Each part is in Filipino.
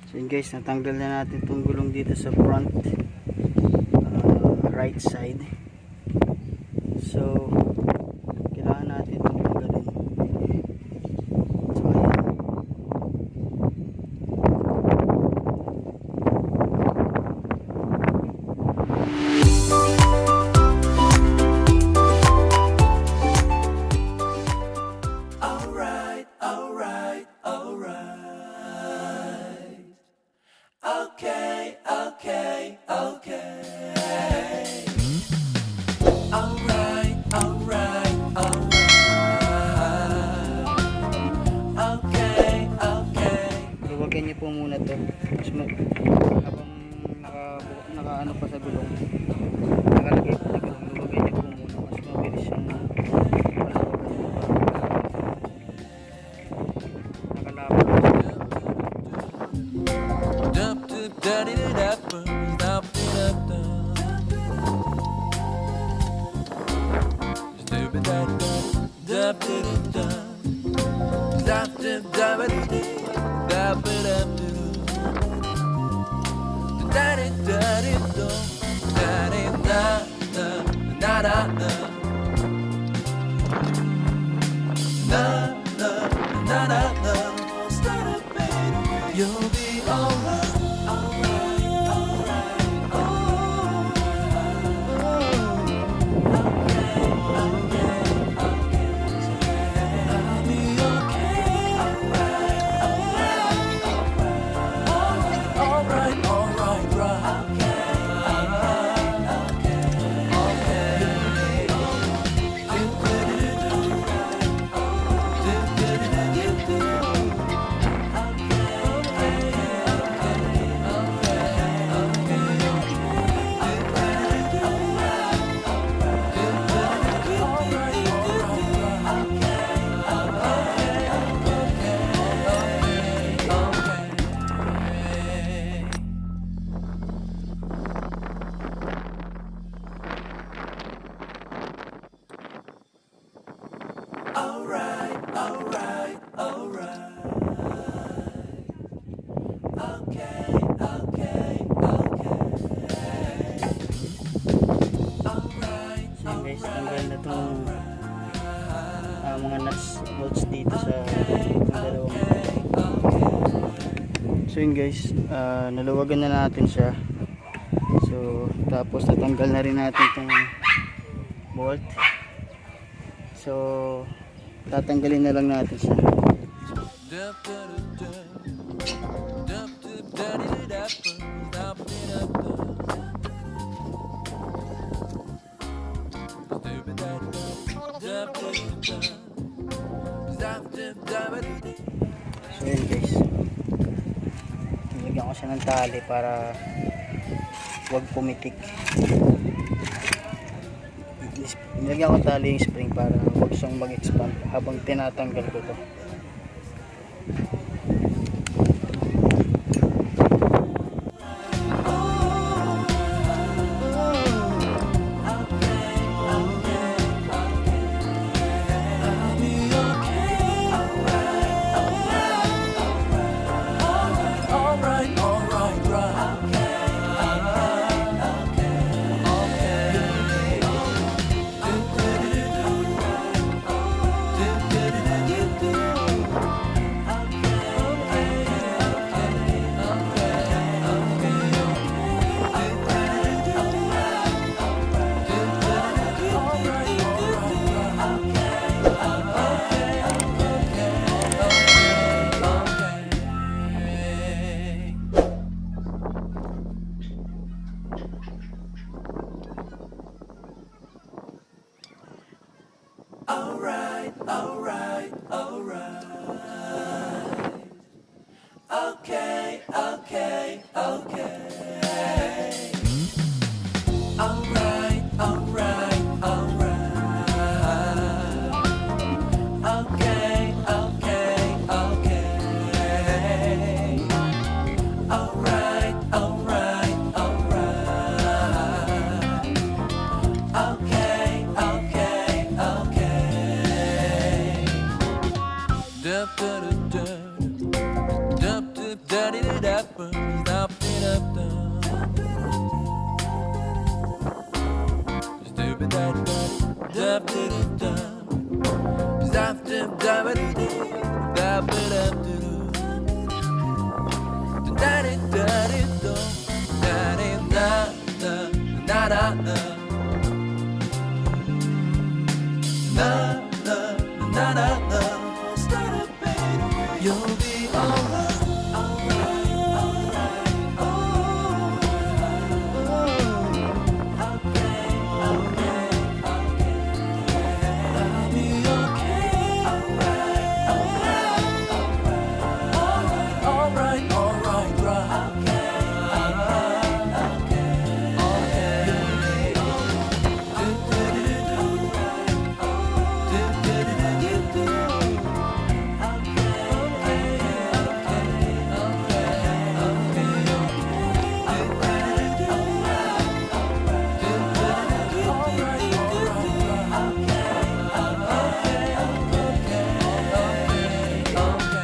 So yun guys, natanggal na natin itong gulong dito sa front right side. So kailangan natin itong tanggalin. So ayan. Luwagyan niyo po muna to habang naka ano pa sa gulong, nakalagay po sa gulong. Luwagyan niyo po muna, mas mabilis yung You'll be alright, alright, alright, oh, okay, I'll be okay, alright, right. guys, tanggal na itong mga bolts dito sa dalawang. So yun guys, naluwagan na natin siya. So tapos natanggal na rin natin itong bolt. So tatanggalin na lang natin siya. So yun guys, nilagyan ko siya ng tali para huwag pumitik. Nilagyan ko tali yung spring para huwag siyang mag-expand habang tinatanggal ko to. You'll be alright, alright, alright, oh, okay, okay, okay, I'll be okay, alright, alright, alright, alright, alright, right, okay, okay,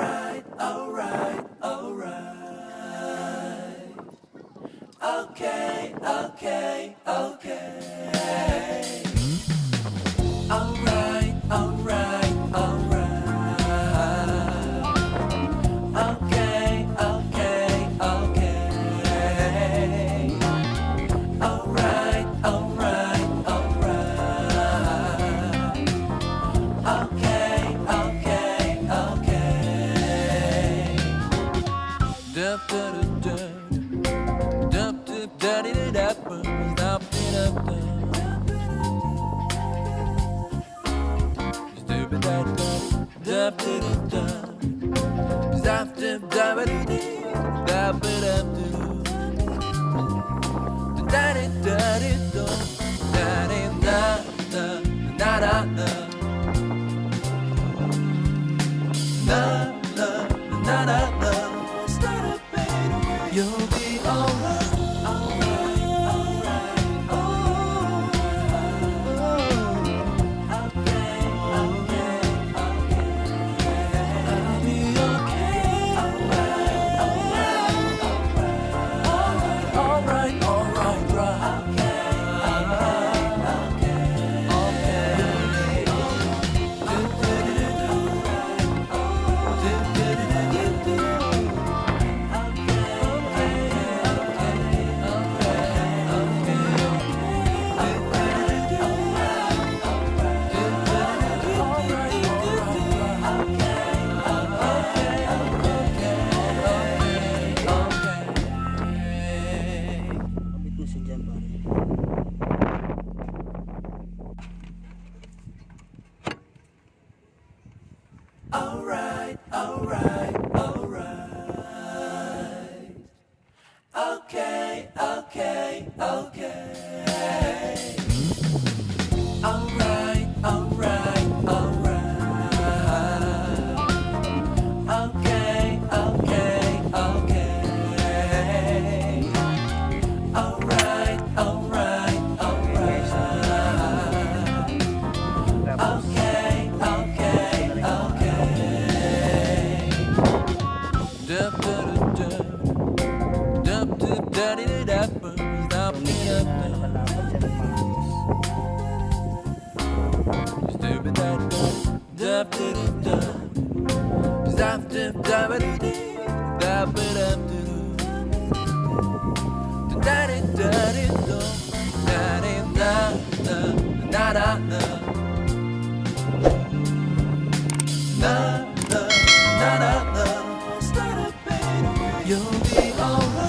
alright, alright, alright. Okay, okay, okay. Alright, alright, alright. Okay, okay, okay. Alright, alright, alright. Okay, okay, okay. Dup, dup, dup, dup, dup, daddy, dup, dup, dup, dup, stupid dup, dup, dup, dup, zap, dup, dup, dup, dup, daddy, daddy, dup, daddy, da, da, da, da, da. Na, na, na, na, na. You'll be alright, alright, alright, oh, okay, okay, okay, I'll be okay, alright, alright, alright, alright, alright, right, okay, Kapit mo si dyan pare. alright, alright, alright. Okay, okay, okay. Alright, alright, alright. Okay, okay, okay. Alright, alright, alright. Okay, okay, okay. Dup, dup, dup, dup, dup, daddy, dup, dup, Medyo na nakalapat siya ng maayos. stupid dup, dup, dup, dup, zap, dup, dup, dup, dup, daddy, daddy, dup, daddy, da, da, da, da, da. Na, na, na, na, na. You'll be alright.